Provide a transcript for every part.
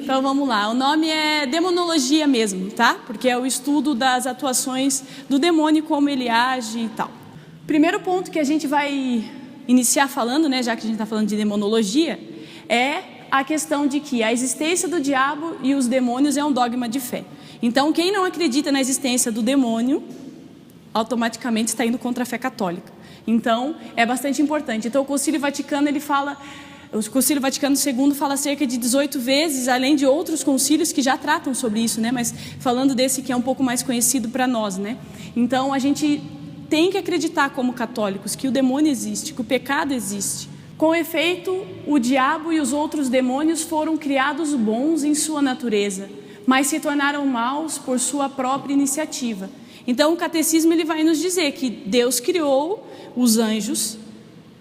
Então vamos lá, o nome é demonologia mesmo, tá? Porque é o estudo das atuações do demônio, como ele age e tal. Primeiro ponto que a gente vai iniciar falando, né, já que a gente está falando de demonologia, é a questão de que a existência do diabo e os demônios é um dogma de fé. Então quem não acredita na existência do demônio, automaticamente está indo contra a fé católica. Então é bastante importante. Então o Concílio Vaticano, ele fala... O Concílio Vaticano II fala cerca de 18 vezes, além de outros concílios que já tratam sobre isso, né? Mas falando desse que é um pouco mais conhecido para nós, né? Então a gente tem que acreditar como católicos que o demônio existe, que o pecado existe. Com efeito, o diabo e os outros demônios foram criados bons em sua natureza, mas se tornaram maus por sua própria iniciativa. Então o catecismo ele vai nos dizer que Deus criou os anjos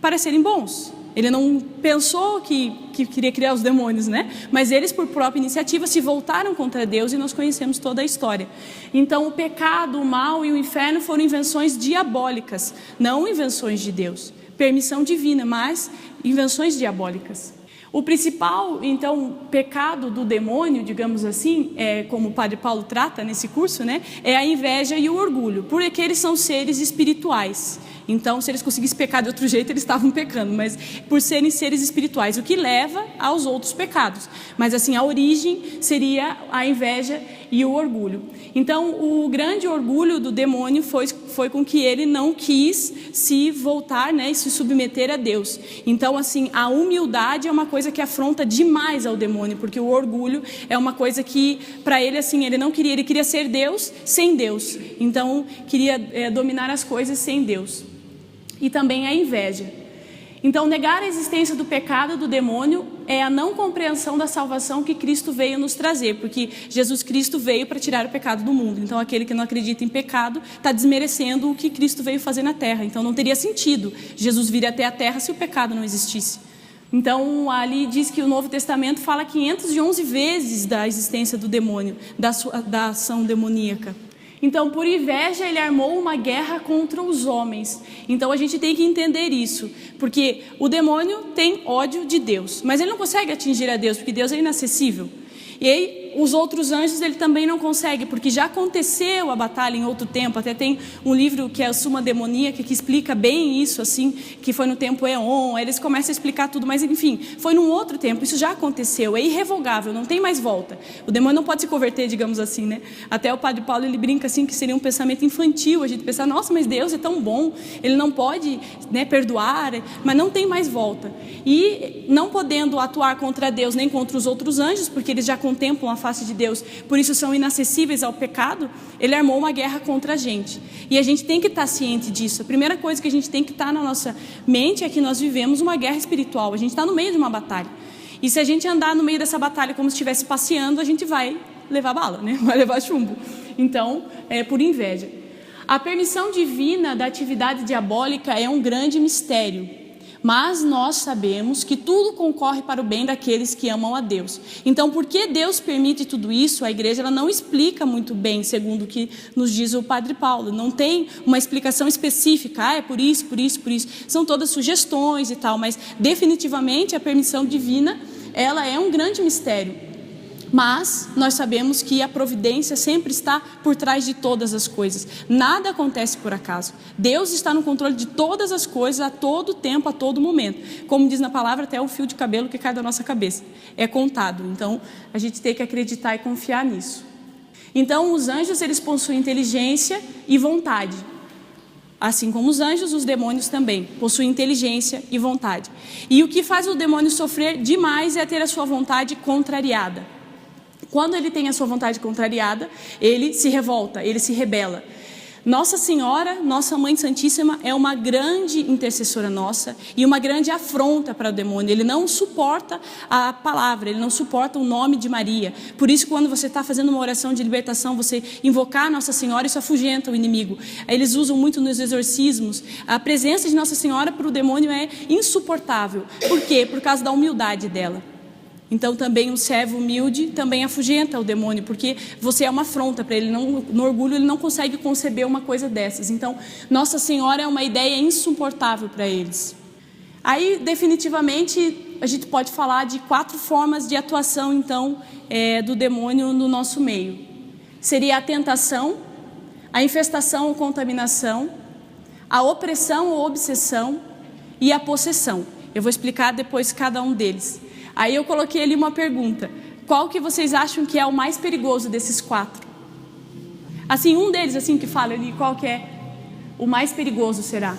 para serem bons. Ele não pensou que queria criar os demônios, né? Mas eles, por própria iniciativa, se voltaram contra Deus e nós conhecemos toda a história. Então, o pecado, o mal e o inferno foram invenções diabólicas, não invenções de Deus. Permissão divina, mas invenções diabólicas. O principal, então, pecado do demônio, digamos assim, como o Padre Paulo trata nesse curso, né? É a inveja e o orgulho, porque eles são seres espirituais. Então, se eles conseguissem pecar de outro jeito, eles estavam pecando, mas por serem seres espirituais, o que leva aos outros pecados. Mas assim, a origem seria a inveja e o orgulho. Então, o grande orgulho do demônio foi com que ele não quis se voltar, né, e se submeter a Deus. Então, assim, a humildade é uma coisa que afronta demais ao demônio, porque o orgulho é uma coisa que, para ele, assim, ele queria ser Deus sem Deus. Então, queria dominar as coisas sem Deus. E também a inveja. Então, negar a existência do pecado do demônio é a não compreensão da salvação que Cristo veio nos trazer, porque Jesus Cristo veio para tirar o pecado do mundo. Então, aquele que não acredita em pecado está desmerecendo o que Cristo veio fazer na terra. Então, não teria sentido Jesus vir até a terra se o pecado não existisse. Então, ali diz que o Novo Testamento fala 511 vezes da existência do demônio, da ação demoníaca. Então, por inveja, ele armou uma guerra contra os homens. Então, a gente tem que entender isso, porque o demônio tem ódio de Deus, mas ele não consegue atingir a Deus, porque Deus é inacessível. E aí, os outros anjos ele também não consegue, porque já aconteceu a batalha em outro tempo. Até tem um livro que é a Suma Demoníaca, que explica bem isso, assim, que foi no tempo Eon. Aí eles começam a explicar tudo, mas enfim, foi num outro tempo. Isso já aconteceu, é irrevogável, não tem mais volta. O demônio não pode se converter, digamos assim, né? Até o Padre Paulo ele brinca assim que seria um pensamento infantil, a gente pensar, nossa, mas Deus é tão bom, ele não pode, né, perdoar, mas não tem mais volta. E não podendo atuar contra Deus nem contra os outros anjos, porque eles já contemplam a face de Deus, por isso são inacessíveis ao pecado, ele armou uma guerra contra a gente. E a gente tem que estar ciente disso. A primeira coisa que a gente tem que estar na nossa mente é que nós vivemos uma guerra espiritual, a gente está no meio de uma batalha. E se a gente andar no meio dessa batalha como se estivesse passeando, a gente vai levar bala, né? Vai levar chumbo. Então, é por inveja. A permissão divina da atividade diabólica é um grande mistério. Mas nós sabemos que tudo concorre para o bem daqueles que amam a Deus. Então, por que Deus permite tudo isso? A igreja ela não explica muito bem, segundo o que nos diz o Padre Paulo. Não tem uma explicação específica, é por isso, por isso, por isso. São todas sugestões e tal, mas definitivamente a permissão divina, ela é um grande mistério. Mas nós sabemos que a providência sempre está por trás de todas as coisas. Nada acontece por acaso. Deus está no controle de todas as coisas a todo tempo, a todo momento. Como diz na palavra, até o fio de cabelo que cai da nossa cabeça é contado. Então, a gente tem que acreditar e confiar nisso. Então, os anjos, eles possuem inteligência e vontade. Assim como os anjos, os demônios também possuem inteligência e vontade. E o que faz o demônio sofrer demais é ter a sua vontade contrariada. Quando ele tem a sua vontade contrariada, ele se revolta, ele se rebela. Nossa Senhora, nossa Mãe Santíssima, é uma grande intercessora nossa e uma grande afronta para o demônio. Ele não suporta a palavra, ele não suporta o nome de Maria. Por isso, quando você está fazendo uma oração de libertação, você invocar Nossa Senhora, isso afugenta o inimigo. Eles usam muito nos exorcismos. A presença de Nossa Senhora para o demônio é insuportável. Por quê? Por causa da humildade dela. Então também um servo humilde também afugenta o demônio, porque você é uma afronta para ele, no orgulho ele não consegue conceber uma coisa dessas. Então Nossa Senhora é uma ideia insuportável para eles. Aí definitivamente a gente pode falar de 4 formas de atuação, então, do demônio no nosso meio. Seria a tentação, a infestação ou contaminação, a opressão ou obsessão e a possessão. Eu vou explicar depois cada um deles. Aí eu coloquei ali uma pergunta: qual que vocês acham que é o mais perigoso desses 4? Assim, um deles, assim, que fala ali, qual que é o mais perigoso será?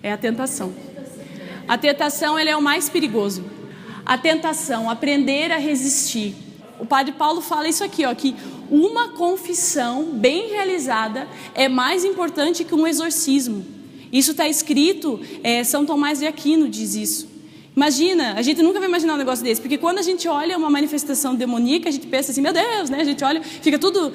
É a tentação. A tentação, ele é o mais perigoso. A tentação, aprender a resistir. O padre Paulo fala isso aqui, ó, que uma confissão bem realizada é mais importante que um exorcismo. Isso está escrito, São Tomás de Aquino diz isso. Imagina, a gente nunca vai imaginar um negócio desse, porque quando a gente olha uma manifestação demoníaca, a gente pensa assim, meu Deus, né? A gente olha, fica tudo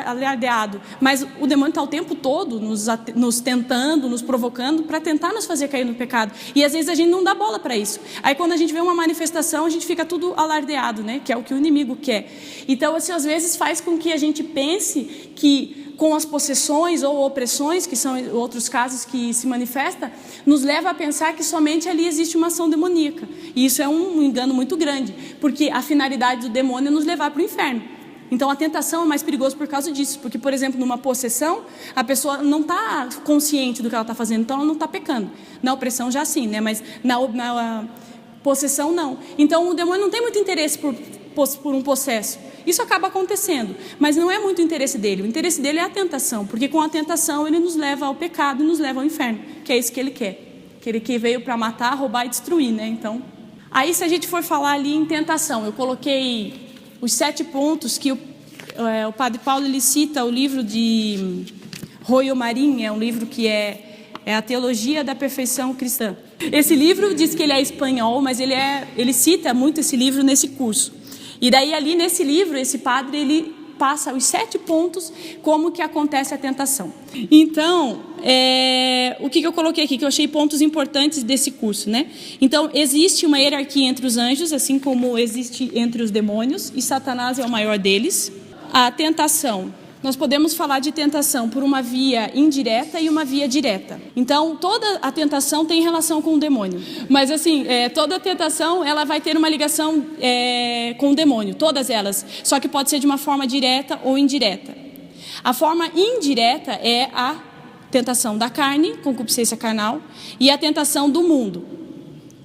alardeado. Mas o demônio está o tempo todo nos tentando, nos provocando, para tentar nos fazer cair no pecado. E às vezes a gente não dá bola para isso. Aí quando a gente vê uma manifestação, a gente fica tudo alardeado, né? Que é o que o inimigo quer. Então, assim, às vezes faz com que a gente pense que com as possessões ou opressões, que são outros casos que se manifestam, nos leva a pensar que somente ali existe uma ação demoníaca. E isso é um engano muito grande, porque a finalidade do demônio é nos levar para o inferno. Então a tentação é mais perigosa por causa disso, porque, por exemplo, numa possessão, a pessoa não está consciente do que ela está fazendo, então ela não está pecando. Na opressão já sim, né? Mas na possessão não. Então o demônio não tem muito interesse por um possesso. Isso acaba acontecendo, mas não é muito o interesse dele. O interesse dele é a tentação, porque com a tentação ele nos leva ao pecado e nos leva ao inferno, que é isso que ele quer. Que ele que veio para matar, roubar e destruir, né? Então, aí se a gente for falar ali em tentação, eu coloquei os 7 pontos que o padre Paulo ele cita o livro de Royo Marin, é um livro que é a Teologia da Perfeição Cristã. Esse livro diz que ele é espanhol, mas ele cita muito esse livro nesse curso. E daí ali nesse livro, esse padre, ele passa os 7 pontos como que acontece a tentação. Então, o que eu coloquei aqui, que eu achei pontos importantes desse curso, né? Então, existe uma hierarquia entre os anjos, assim como existe entre os demônios, e Satanás é o maior deles. A tentação. Nós podemos falar de tentação por uma via indireta e uma via direta. Então, toda a tentação tem relação com o demônio. Mas, assim, toda a tentação, ela vai ter uma ligação com o demônio, todas elas. Só que pode ser de uma forma direta ou indireta. A forma indireta é a tentação da carne, concupiscência carnal, e a tentação do mundo.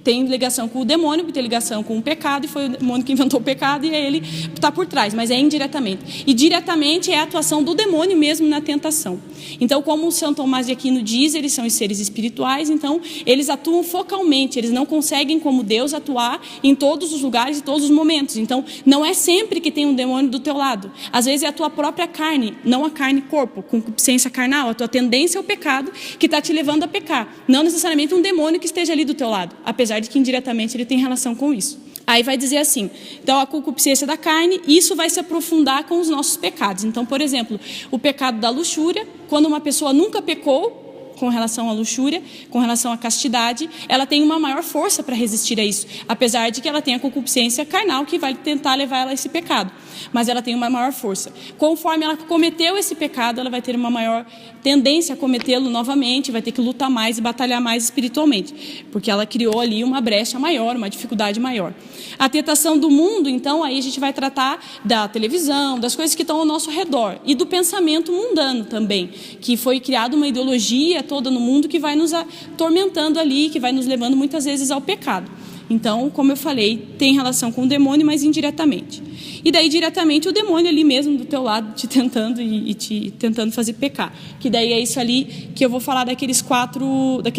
Tem ligação com o demônio, tem ligação com o pecado, e foi o demônio que inventou o pecado, e ele está por trás, mas é indiretamente. E diretamente é a atuação do demônio mesmo na tentação. Então, como o São Tomás de Aquino diz, eles são os seres espirituais, então eles atuam focalmente, eles não conseguem, como Deus, atuar em todos os lugares e todos os momentos. Então, não é sempre que tem um demônio do teu lado. Às vezes é a tua própria carne, não a carne-corpo, concupiscência carnal, a tua tendência ao pecado que está te levando a pecar. Não necessariamente um demônio que esteja ali do teu lado, apesar de que indiretamente ele tem relação com isso. Aí vai dizer assim, então a concupiscência da carne, isso vai se aprofundar com os nossos pecados. Então, por exemplo, o pecado da luxúria, quando uma pessoa nunca pecou com relação à luxúria, com relação à castidade, ela tem uma maior força para resistir a isso, apesar de que ela tem a concupiscência carnal que vai tentar levar ela a esse pecado, mas ela tem uma maior força. Conforme ela cometeu esse pecado, ela vai ter uma maior tendência a cometê-lo novamente, vai ter que lutar mais e batalhar mais espiritualmente, porque ela criou ali uma brecha maior, uma dificuldade maior. A tentação do mundo, então, aí a gente vai tratar da televisão, das coisas que estão ao nosso redor, e do pensamento mundano também, que foi criada uma ideologia toda no mundo que vai nos atormentando ali, que vai nos levando muitas vezes ao pecado. Então, como eu falei, tem relação com o demônio, mas indiretamente. E daí, diretamente, o demônio ali mesmo do teu lado, te tentando e te tentando fazer pecar. Que daí é isso ali que eu vou falar daqueles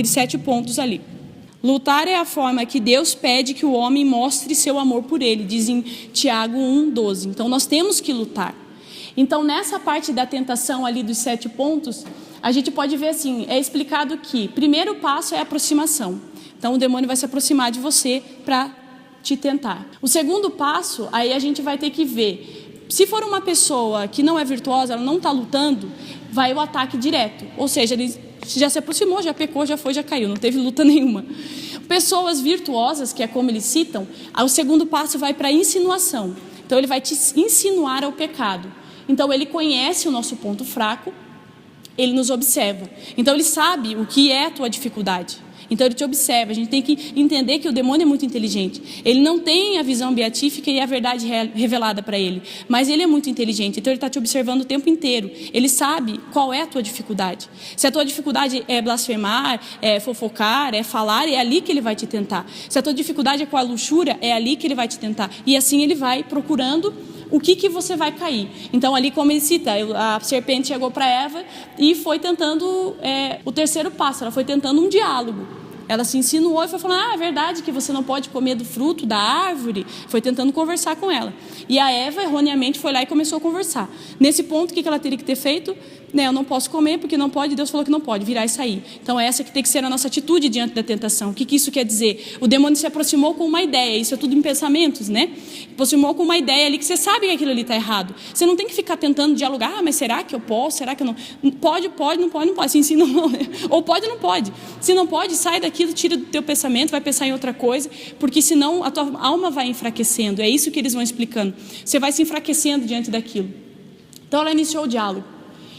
7 pontos ali. Lutar é a forma que Deus pede que o homem mostre seu amor por ele, diz em Tiago 1,12. Então, nós temos que lutar. Então, nessa parte da tentação ali dos 7 pontos, a gente pode ver assim, é explicado que primeiro passo é a aproximação. Então, o demônio vai se aproximar de você para te tentar. O segundo passo, aí a gente vai ter que ver. Se for uma pessoa que não é virtuosa, ela não está lutando, vai o ataque direto. Ou seja, ele já se aproximou, já pecou, já foi, já caiu, não teve luta nenhuma. Pessoas virtuosas, que é como eles citam, o segundo passo vai para a insinuação. Então, ele vai te insinuar ao pecado. Então, ele conhece o nosso ponto fraco, ele nos observa. Então, ele sabe o que é a tua dificuldade. Então ele te observa. A gente tem que entender que o demônio é muito inteligente. Ele não tem a visão beatífica e a verdade revelada para ele, mas ele é muito inteligente. Então ele está te observando o tempo inteiro. Ele sabe qual é a tua dificuldade. Se a tua dificuldade é blasfemar, é fofocar, é falar, é ali que ele vai te tentar. Se a tua dificuldade é com a luxúria, é ali que ele vai te tentar. E assim ele vai procurando o que você vai cair. Então ali, como ele cita, a serpente chegou para Eva e foi tentando o terceiro passo, ela foi tentando um diálogo. Ela se insinuou e foi falando, é verdade que você não pode comer do fruto da árvore. Foi tentando conversar com ela. E a Eva, erroneamente, foi lá e começou a conversar. Nesse ponto, o que ela teria que ter feito? Eu não posso comer porque não pode, Deus falou que não pode, virar e sair. Então essa que tem que ser a nossa atitude diante da tentação. O que isso quer dizer? O demônio se aproximou com uma ideia, isso é tudo em pensamentos, né? Aproximou com uma ideia ali que você sabe que aquilo ali está errado. Você não tem que ficar tentando dialogar, mas será que eu posso, será que eu não? Pode, não pode, sim, não. Ou pode, não pode. Se não pode, sai daquilo, tira do teu pensamento, vai pensar em outra coisa, porque senão a tua alma vai enfraquecendo. É isso que eles vão explicando. Você vai se enfraquecendo diante daquilo. Então ela iniciou o diálogo.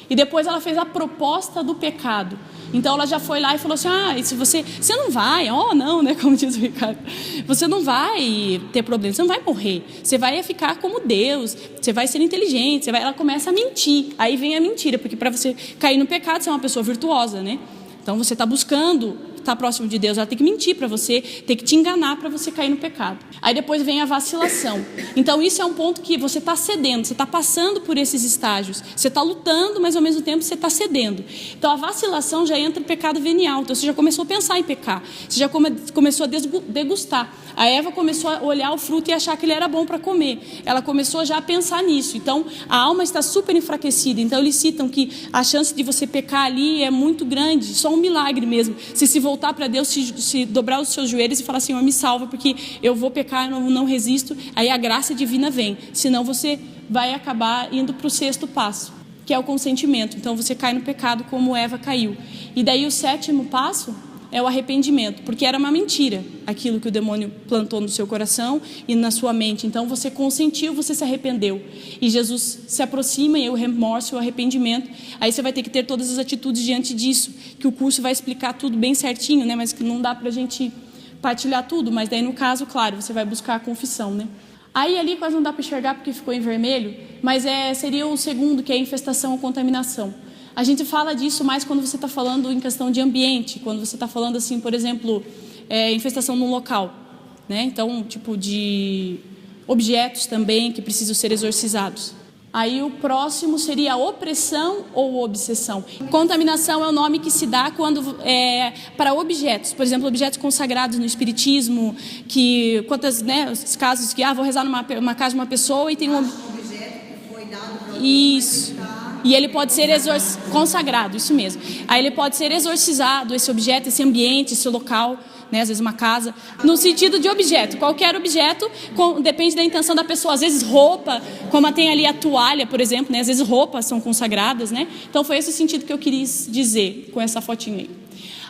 E depois ela fez a proposta do pecado. Então ela já foi lá e falou assim, se você não vai, não, né, como diz o Ricardo, você não vai ter problema, você não vai morrer, você vai ficar como Deus, você vai ser inteligente, ela começa a mentir, aí vem a mentira, porque para você cair no pecado, você é uma pessoa virtuosa, né? Então você está buscando estar próximo de Deus, ela tem que mentir para você, tem que te enganar para você cair no pecado. Aí depois vem a vacilação. Então isso é um ponto que você está cedendo, você está passando por esses estágios, você está lutando, mas ao mesmo tempo você está cedendo. Então a vacilação já entra no pecado venial, então você já começou a pensar em pecar, você já começou a degustar. A Eva começou a olhar o fruto e achar que ele era bom para comer, ela começou já a pensar nisso. Então a alma está super enfraquecida. Então eles citam que a chance de você pecar ali é muito grande, só um milagre mesmo, se voltar para Deus, se dobrar os seus joelhos e falar, Senhor, me salva, porque eu vou pecar, eu não resisto, aí a graça divina vem, senão você vai acabar indo para o sexto passo, que é o consentimento. Então você cai no pecado como Eva caiu. E daí o sétimo passo é o arrependimento, porque era uma mentira aquilo que o demônio plantou no seu coração e na sua mente. Então você consentiu, você se arrependeu. E Jesus se aproxima e o remorso, o arrependimento. Aí você vai ter que ter todas as atitudes diante disso, que o curso vai explicar tudo bem certinho, né? Mas que não dá para a gente partilhar tudo. Mas daí no caso, claro, você vai buscar a confissão, né? Aí ali quase não dá para enxergar porque ficou em vermelho, mas seria o segundo, que é a infestação ou contaminação. A gente fala disso mais quando você está falando em questão de ambiente, quando você está falando assim, por exemplo, infestação num local, né? Então, tipo de objetos também que precisam ser exorcizados. Aí o próximo seria a opressão ou obsessão. Contaminação é o nome que se dá quando para objetos, por exemplo, objetos consagrados no espiritismo, que os casos que vou rezar numa casa de uma pessoa e tem um objeto que foi dado para isso. E ele pode ser consagrado, isso mesmo. Aí ele pode ser exorcizado, esse objeto, esse ambiente, esse local, né? Às vezes uma casa, no sentido de objeto. Qualquer objeto, depende da intenção da pessoa. Às vezes roupa, como tem ali a toalha, por exemplo, né? Às vezes roupas são consagradas, né? Então foi esse o sentido que eu quis dizer com essa fotinha aí.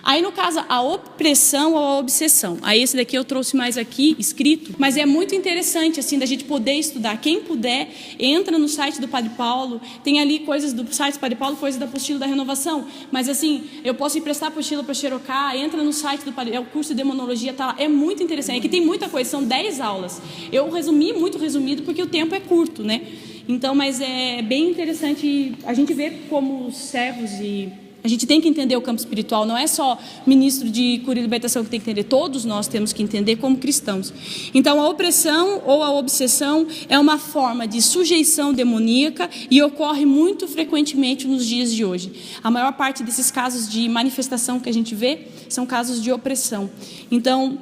Aí, no caso, a opressão ou a obsessão. Aí, esse daqui eu trouxe mais aqui, escrito. Mas é muito interessante, assim, da gente poder estudar. Quem puder, entra no site do Padre Paulo. Tem ali coisas do site do Padre Paulo, coisas da apostila da renovação. Mas, assim, eu posso emprestar a apostila para Xerocá. Entra no site do Padre... o curso de demonologia, tá lá. É muito interessante. Aqui tem muita coisa, são 10 aulas. Eu resumi, muito resumido, porque o tempo é curto, né? Então, mas é bem interessante a gente ver como os servos e... A gente tem que entender o campo espiritual, não é só ministro de cura e libertação que tem que entender, todos nós temos que entender como cristãos. Então, a opressão ou a obsessão é uma forma de sujeição demoníaca e ocorre muito frequentemente nos dias de hoje. A maior parte desses casos de manifestação que a gente vê são casos de opressão. Então,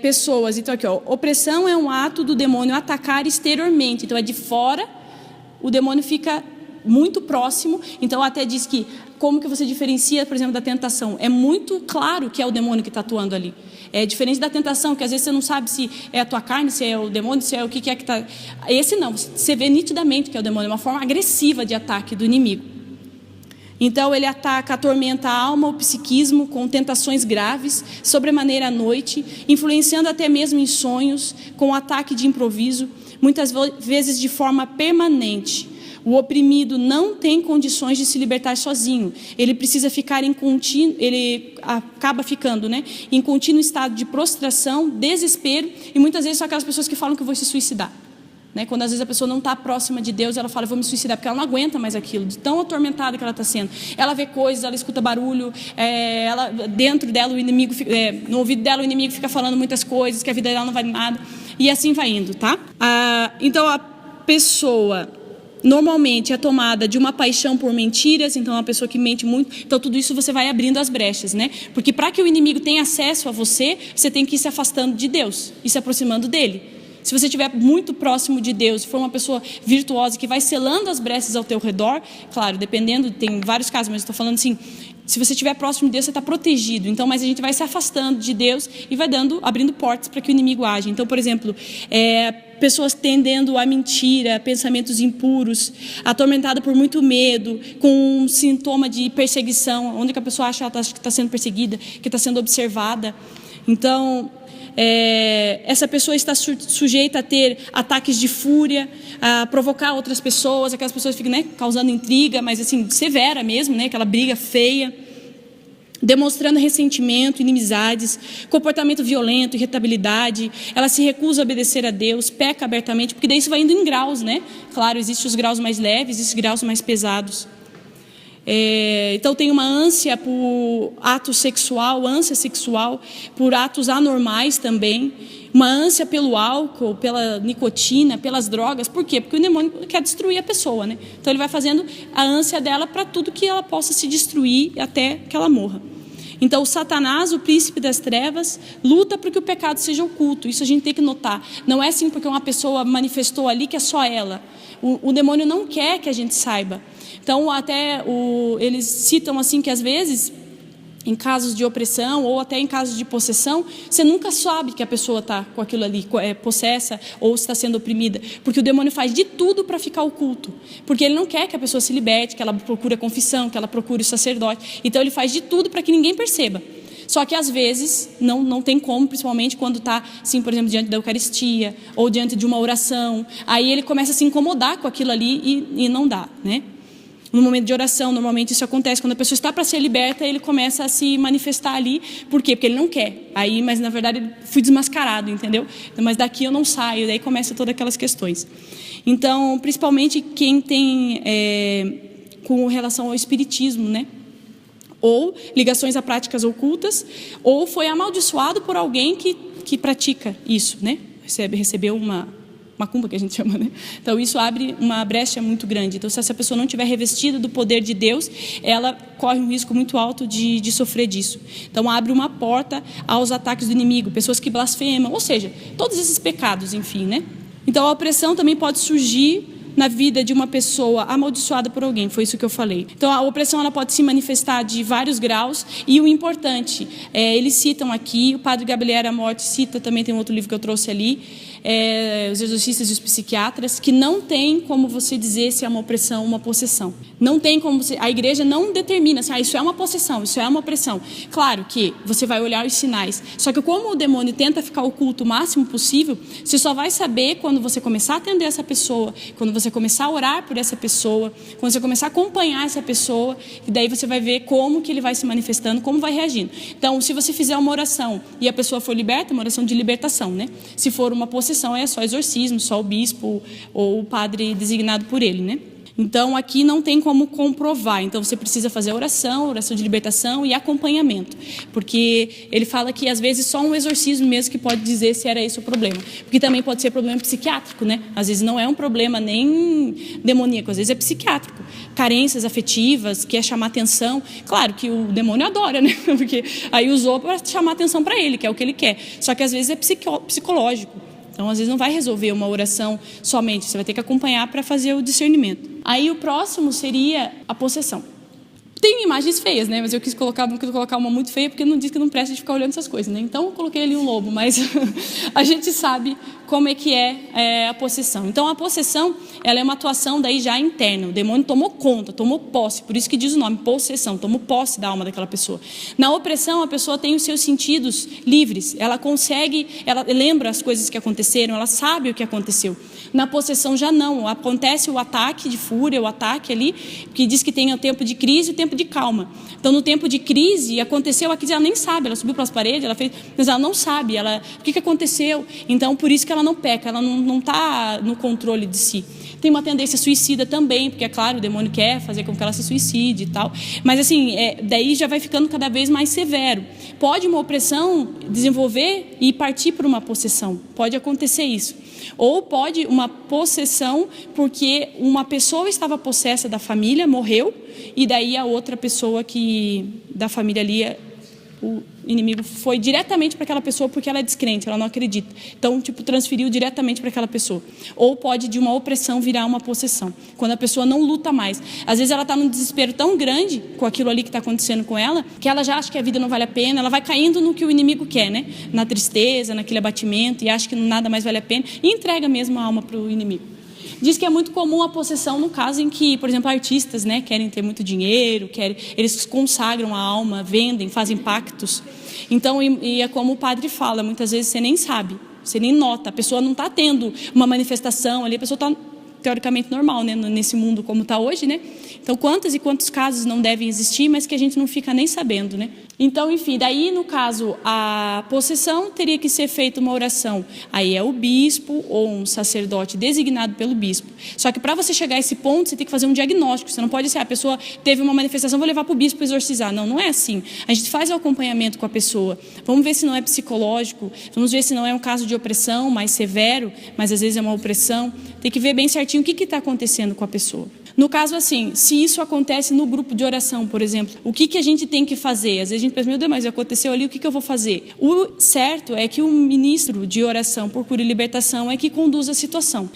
pessoas, então aqui, opressão é um ato do demônio atacar exteriormente, então é de fora, o demônio fica muito próximo. Então até diz que como que você diferencia, por exemplo, da tentação? É muito claro que é o demônio que está atuando ali. É diferente da tentação, que às vezes você não sabe se é a tua carne, se é o demônio, se é o que é que está... Esse não, você vê nitidamente que é o demônio, é uma forma agressiva de ataque do inimigo. Então ele ataca, atormenta a alma, o psiquismo, com tentações graves, sobremaneira à noite, influenciando até mesmo em sonhos, com ataque de improviso, muitas vezes de forma permanente. O oprimido não tem condições de se libertar sozinho. Ele precisa ficar em contínuo, ele acaba ficando, em contínuo estado de prostração, desespero, e muitas vezes são aquelas pessoas que falam que vão se suicidar. Quando às vezes a pessoa não está próxima de Deus, ela fala, vou me suicidar, porque ela não aguenta mais aquilo, de tão atormentada que ela está sendo. Ela vê coisas, ela escuta barulho, dentro dela o inimigo, no ouvido dela o inimigo fica falando muitas coisas, que a vida dela não vale nada, e assim vai indo, tá? Então a pessoa normalmente é tomada de uma paixão por mentiras, então é uma pessoa que mente muito, então tudo isso você vai abrindo as brechas, Porque para que o inimigo tenha acesso a você, você tem que ir se afastando de Deus e se aproximando dele. Se você estiver muito próximo de Deus, se for uma pessoa virtuosa que vai selando as brechas ao teu redor, claro, dependendo, tem vários casos, mas eu estou falando assim, se você estiver próximo de Deus, você está protegido. Então, mas a gente vai se afastando de Deus e vai abrindo portas para que o inimigo age. Então, por exemplo, pessoas tendendo à mentira, pensamentos impuros, atormentada por muito medo, com um sintoma de perseguição, onde que a pessoa acha que está sendo perseguida, que está sendo observada. Então, essa pessoa está sujeita a ter ataques de fúria, a provocar outras pessoas, aquelas pessoas ficam causando intriga, mas assim, severa mesmo, aquela briga feia, demonstrando ressentimento, inimizades, comportamento violento, irritabilidade. Ela se recusa a obedecer a Deus, peca abertamente, porque daí isso vai indo em graus, Claro, existem os graus mais leves, existem os graus mais pesados. Então tem uma ânsia por ato sexual, ânsia sexual, por atos anormais também, uma ânsia pelo álcool, pela nicotina, pelas drogas. Por quê? Porque o demônio quer destruir a pessoa, Então ele vai fazendo a ânsia dela para tudo que ela possa se destruir até que ela morra. Então o Satanás, o príncipe das trevas, luta para que o pecado seja oculto. Isso a gente tem que notar. Não é assim porque uma pessoa manifestou ali que é só ela. O demônio não quer que a gente saiba. Então, até eles citam assim que às vezes, em casos de opressão ou até em casos de possessão, você nunca sabe que a pessoa está com aquilo ali, possessa ou está sendo oprimida, porque o demônio faz de tudo para ficar oculto, porque ele não quer que a pessoa se liberte, que ela procure a confissão, que ela procure o sacerdote. Então ele faz de tudo para que ninguém perceba. Só que às vezes não tem como, principalmente quando está, assim, por exemplo, diante da Eucaristia ou diante de uma oração, aí ele começa a se incomodar com aquilo ali e não dá, No momento de oração, normalmente isso acontece. Quando a pessoa está para ser liberta, ele começa a se manifestar ali. Por quê? Porque ele não quer. Mas na verdade, ele fui desmascarado, entendeu? Mas daqui eu não saio. Daí começa todas aquelas questões. Então, principalmente quem tem com relação ao espiritismo, Ou ligações a práticas ocultas, ou foi amaldiçoado por alguém que pratica isso, Recebeu uma macumba, que a gente chama, Então isso abre uma brecha muito grande. Então se essa pessoa não tiver revestida do poder de Deus, ela corre um risco muito alto de sofrer disso. Então abre uma porta aos ataques do inimigo, pessoas que blasfemam, ou seja, todos esses pecados, enfim, Então a opressão também pode surgir na vida de uma pessoa amaldiçoada por alguém, foi isso que eu falei. Então a opressão ela pode se manifestar de vários graus, e o importante, eles citam aqui, o padre Gabriel Amorth cita, também tem um outro livro que eu trouxe ali, os exorcistas e os psiquiatras, que não tem como você dizer se é uma opressão ou uma possessão. Não tem como a igreja não determina assim, isso é uma possessão, isso é uma opressão. Claro que você vai olhar os sinais, só que como o demônio tenta ficar oculto o máximo possível, você só vai saber quando você começar a atender essa pessoa, quando você começar a orar por essa pessoa, quando você começar a acompanhar essa pessoa, e daí você vai ver como que ele vai se manifestando, como vai reagindo. Então, se você fizer uma oração e a pessoa for liberta, uma oração de libertação, Se for uma possessão, é só exorcismo, só o bispo ou o padre designado por ele, Então, aqui não tem como comprovar. Então, você precisa fazer oração de libertação e acompanhamento. Porque ele fala que, às vezes, só um exorcismo mesmo que pode dizer se era esse o problema. Porque também pode ser problema psiquiátrico, Às vezes não é um problema nem demoníaco, às vezes é psiquiátrico. Carências afetivas, quer chamar atenção. Claro que o demônio adora, Porque aí usou para chamar atenção para ele, que é o que ele quer. Só que, às vezes, é psicológico. Então, às vezes, não vai resolver uma oração somente. Você vai ter que acompanhar para fazer o discernimento. Aí, o próximo seria a possessão. Tem imagens feias, né? Mas eu não quis colocar uma muito feia, porque não diz que não presta de ficar olhando essas coisas, né? Então, eu coloquei ali um lobo, mas a gente sabe como é que é a possessão. Então, a possessão, ela é uma atuação daí já interna. O demônio tomou conta, tomou posse, por isso que diz o nome, possessão, tomou posse da alma daquela pessoa. Na opressão, a pessoa tem os seus sentidos livres, ela lembra as coisas que aconteceram, ela sabe o que aconteceu. Na possessão já não, acontece o ataque de fúria, o ataque ali, que diz que tem o tempo de crise e o tempo de calma. Então, no tempo de crise, aconteceu a crise, ela nem sabe, ela subiu para as paredes, ela fez, mas ela não sabe, o que aconteceu? Então, por isso que ela não peca, ela não está no controle de si. Tem uma tendência suicida também, porque, é claro, o demônio quer fazer com que ela se suicide e tal. Mas, assim, daí já vai ficando cada vez mais severo. Pode uma opressão desenvolver e partir para uma possessão. Pode acontecer isso. Ou pode uma possessão porque uma pessoa estava possessa da família, morreu, e daí a outra pessoa da família ali, o inimigo foi diretamente para aquela pessoa porque ela é descrente, ela não acredita. Então, transferiu diretamente para aquela pessoa. Ou pode de uma opressão virar uma possessão, quando a pessoa não luta mais. Às vezes ela está num desespero tão grande com aquilo ali que está acontecendo com ela, que ela já acha que a vida não vale a pena, ela vai caindo no que o inimigo quer, né? Na tristeza, naquele abatimento, e acha que nada mais vale a pena, e entrega mesmo a alma para o inimigo. Diz que é muito comum a possessão no caso em que, por exemplo, artistas, né, querem ter muito dinheiro, eles consagram a alma, vendem, fazem pactos. Então, e é como o padre fala, muitas vezes você nem sabe, você nem nota, a pessoa não está tendo uma manifestação ali, a pessoa está teoricamente normal, né, nesse mundo como está hoje, né? Então, quantos e quantos casos não devem existir, mas que a gente não fica nem sabendo, né? Então, enfim, daí no caso, a possessão teria que ser feita uma oração. Aí é o bispo ou um sacerdote designado pelo bispo. Só que para você chegar a esse ponto, você tem que fazer um diagnóstico. Você não pode ser, a pessoa teve uma manifestação, vou levar para o bispo exorcizar. Não, não é assim. A gente faz o acompanhamento com a pessoa. Vamos ver se não é psicológico, vamos ver se não é um caso de opressão mais severo, mas às vezes é uma opressão. Tem que ver bem certinho o que está acontecendo com a pessoa. No caso assim, se isso acontece no grupo de oração, por exemplo, o que a gente tem que fazer? Às vezes a gente pensa, meu Deus, mas aconteceu ali, o que eu vou fazer? O certo é que o ministro de oração por cura e libertação é que conduz a situação.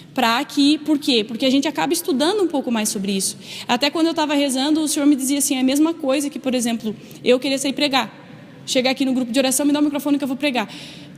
Por quê? Porque a gente acaba estudando um pouco mais sobre isso. Até quando eu estava rezando, o Senhor me dizia assim, a mesma coisa que, por exemplo, eu queria sair pregar. Chegar aqui no grupo de oração, me dá o microfone que eu vou pregar.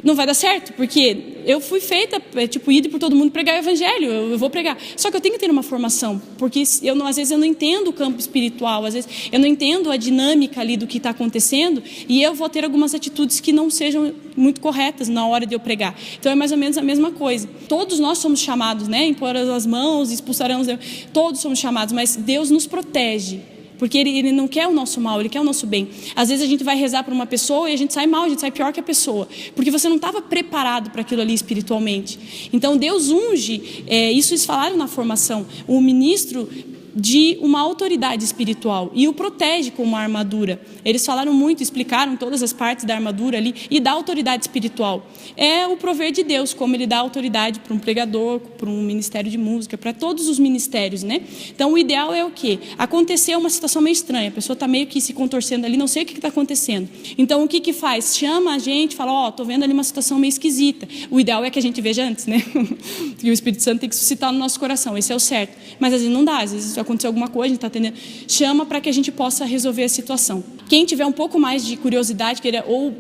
Não vai dar certo, porque eu fui feita, ir por todo mundo pregar o evangelho, eu vou pregar. Só que eu tenho que ter uma formação, porque às vezes eu não entendo o campo espiritual, às vezes eu não entendo a dinâmica ali do que está acontecendo, e eu vou ter algumas atitudes que não sejam muito corretas na hora de eu pregar. Então é mais ou menos a mesma coisa. Todos nós somos chamados, né? Impor as mãos, expulsarão os demônios. Todos somos chamados, mas Deus nos protege. Porque ele não quer o nosso mal, Ele quer o nosso bem. Às vezes a gente vai rezar para uma pessoa e a gente sai mal, a gente sai pior que a pessoa. Porque você não estava preparado para aquilo ali espiritualmente. Então Deus unge, isso eles falaram na formação, o ministro de uma autoridade espiritual e o protege com uma armadura. Eles falaram muito, explicaram todas as partes da armadura ali e da autoridade espiritual. É o prover de Deus, como Ele dá autoridade para um pregador, para um ministério de música, para todos os ministérios, né? Então o ideal é o quê? Aconteceu uma situação meio estranha, a pessoa está meio que se contorcendo ali, não sei o que está acontecendo. Então o que faz? Chama a gente, fala, estou vendo ali uma situação meio esquisita. O ideal é que a gente veja antes, né? Porque o Espírito Santo tem que suscitar no nosso coração, esse é o certo. Mas às vezes não dá, às vezes aconteceu alguma coisa, a gente está atendendo, chama para que a gente possa resolver a situação. Quem tiver um pouco mais de curiosidade,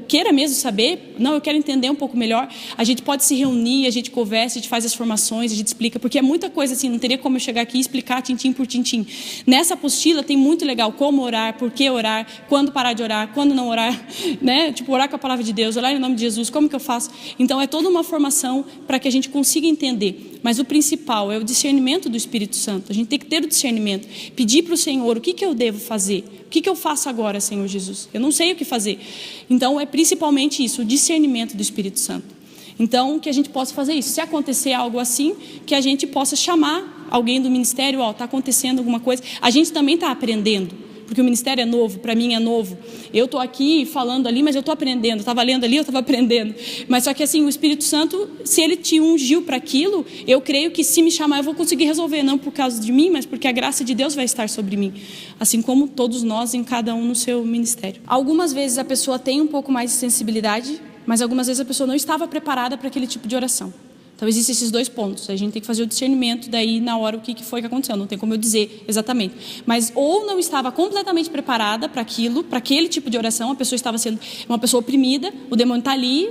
queira mesmo saber, não, eu quero entender um pouco melhor, a gente pode se reunir, a gente conversa, a gente faz as formações, a gente explica, porque é muita coisa assim, não teria como eu chegar aqui e explicar tintim por tintim. Nessa apostila tem muito legal como orar, por que orar, quando parar de orar, quando não orar, né? Orar com a palavra de Deus, orar em nome de Jesus, como que eu faço? Então é toda uma formação para que a gente consiga entender. Mas o principal é o discernimento do Espírito Santo. A gente tem que ter o discernimento. Pedir para o Senhor, o que eu devo fazer? O que eu faço agora, Senhor Jesus? Eu não sei o que fazer. Então, é principalmente isso, o discernimento do Espírito Santo. Então, que a gente possa fazer isso. Se acontecer algo assim, que a gente possa chamar alguém do ministério, está acontecendo alguma coisa. A gente também está aprendendo. Porque o ministério é novo, para mim é novo. Eu estou aqui falando ali, mas eu estou aprendendo. Eu estava lendo ali, eu estava aprendendo. Mas só que assim, o Espírito Santo, se Ele te ungiu para aquilo, eu creio que se me chamar eu vou conseguir resolver. Não por causa de mim, mas porque a graça de Deus vai estar sobre mim. Assim como todos nós, em cada um no seu ministério. Algumas vezes a pessoa tem um pouco mais de sensibilidade, mas algumas vezes a pessoa não estava preparada para aquele tipo de oração. Então, existem esses dois pontos. A gente tem que fazer o discernimento daí na hora o que foi que aconteceu. Não tem como eu dizer exatamente. Mas ou não estava completamente preparada para aquilo, para aquele tipo de oração, a pessoa estava sendo uma pessoa oprimida, o demônio está ali,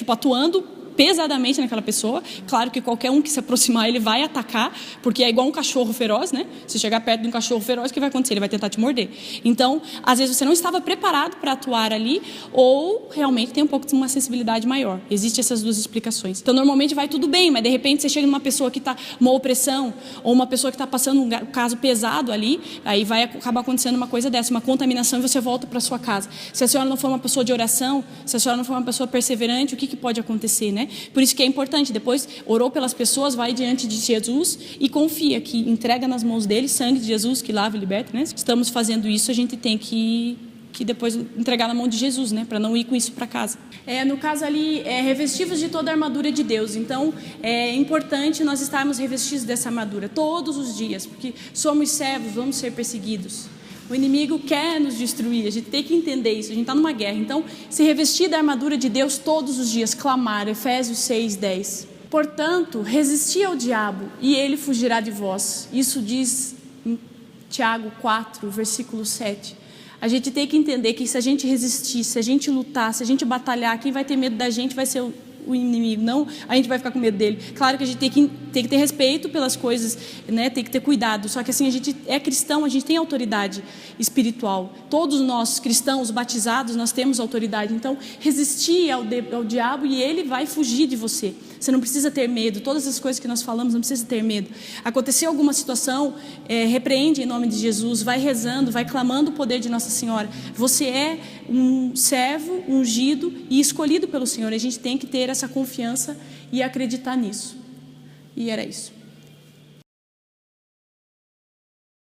atuando pesadamente naquela pessoa. Claro que qualquer um que se aproximar, ele vai atacar, porque é igual um cachorro feroz, né? Se chegar perto de um cachorro feroz, o que vai acontecer? Ele vai tentar te morder. Então, às vezes você não estava preparado para atuar ali, ou realmente tem um pouco de uma sensibilidade maior. Existem essas duas explicações. Então, normalmente vai tudo bem, mas de repente você chega numa pessoa que está uma opressão, ou uma pessoa que está passando um caso pesado ali, aí vai acabar acontecendo uma coisa dessa, uma contaminação, e você volta para sua casa. Se a senhora não for uma pessoa de oração, se a senhora não for uma pessoa perseverante, o que pode acontecer, né? Por isso que é importante, depois orou pelas pessoas, vai diante de Jesus e confia que entrega nas mãos dele, sangue de Jesus que lava e liberta, né? Estamos fazendo isso, a gente tem que depois entregar na mão de Jesus, né? Para não ir com isso para casa. No caso ali, revestivos de toda a armadura de Deus. Então, é importante nós estarmos revestidos dessa armadura todos os dias, porque somos servos, vamos ser perseguidos. O inimigo quer nos destruir, a gente tem que entender isso, a gente está numa guerra. Então, se revestir da armadura de Deus todos os dias, clamar, Efésios 6:10. Portanto, resisti ao diabo e ele fugirá de vós. Isso diz em Tiago 4, versículo 7. A gente tem que entender que se a gente resistir, se a gente lutar, se a gente batalhar, quem vai ter medo da gente vai ser o inimigo, não a gente vai ficar com medo dele. Claro que a gente tem que ter respeito pelas coisas, né? Tem que ter cuidado, só que assim, a gente é cristão, a gente tem autoridade espiritual. Todos nós cristãos batizados, nós temos autoridade. Então, resistir ao diabo e ele vai fugir de você. Você não precisa ter medo, todas as coisas que nós falamos, não precisa ter medo. Aconteceu alguma situação, repreende em nome de Jesus, vai rezando, vai clamando o poder de Nossa Senhora. Você é um servo ungido e escolhido pelo Senhor, a gente tem que ter essa confiança e acreditar nisso. E era isso.